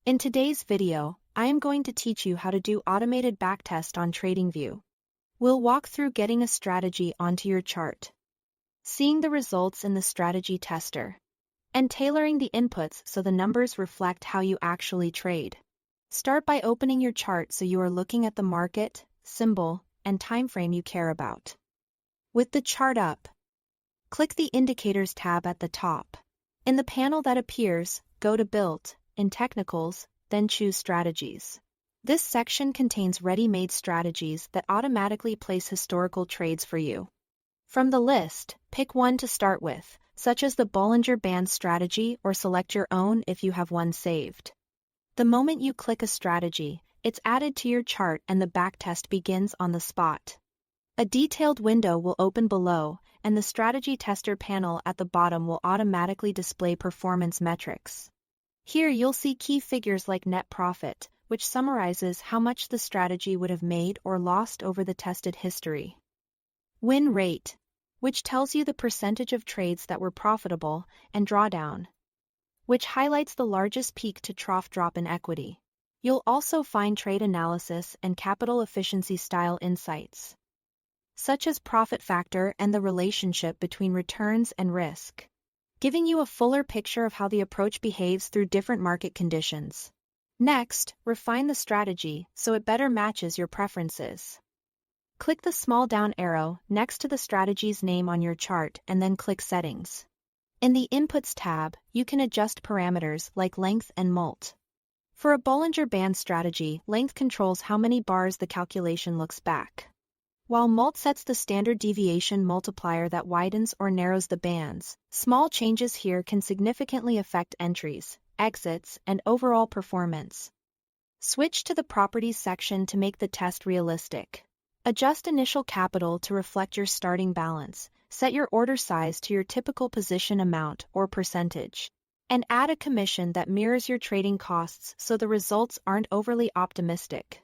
In today's video, I am going to teach you how to do automated backtest on Tradingview. We'll walk through getting a strategy onto your chart, seeing the results in the strategy tester, and tailoring the inputs so the numbers reflect how you actually trade. Start by opening your chart so you are looking at the market, symbol, and time frame you care about. With the chart up, click the Indicators tab at the top. In the panel that appears, go to Build, in Technicals, then choose Strategies. This section contains ready-made strategies that automatically place historical trades for you. From the list, pick one to start with, such as the Bollinger Band strategy, or select your own if you have one saved. The moment you click a strategy, it's added to your chart and the backtest begins on the spot. A detailed window will open below, and the strategy tester panel at the bottom will automatically display performance metrics. Here you'll see key figures like net profit, which summarizes how much the strategy would have made or lost over the tested history. Win rate, which tells you the percentage of trades that were profitable, and drawdown, which highlights the largest peak to trough drop in equity. You'll also find trade analysis and capital efficiency style insights, such as profit factor and the relationship between returns and risk, giving you a fuller picture of how the approach behaves through different market conditions. Next, refine the strategy so it better matches your preferences. Click the small down arrow next to the strategy's name on your chart and then click Settings. In the Inputs tab, you can adjust parameters like length and mult. For a Bollinger Band strategy, length controls how many bars the calculation looks back, while mult sets the standard deviation multiplier that widens or narrows the bands. Small changes here can significantly affect entries, exits, and overall performance. Switch to the Properties section to make the test realistic. Adjust initial capital to reflect your starting balance, set your order size to your typical position amount or percentage, and add a commission that mirrors your trading costs so the results aren't overly optimistic.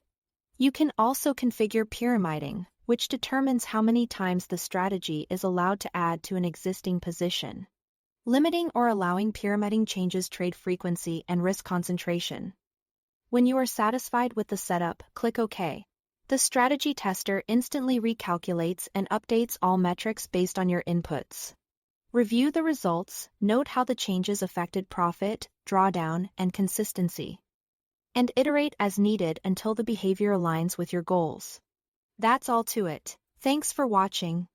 You can also configure pyramiding, which determines how many times the strategy is allowed to add to an existing position. Limiting or allowing pyramiding changes trade frequency and risk concentration. When you are satisfied with the setup, click OK. The strategy tester instantly recalculates and updates all metrics based on your inputs. Review the results, note how the changes affected profit, drawdown, and consistency, and iterate as needed until the behavior aligns with your goals. That's all to it. Thanks for watching.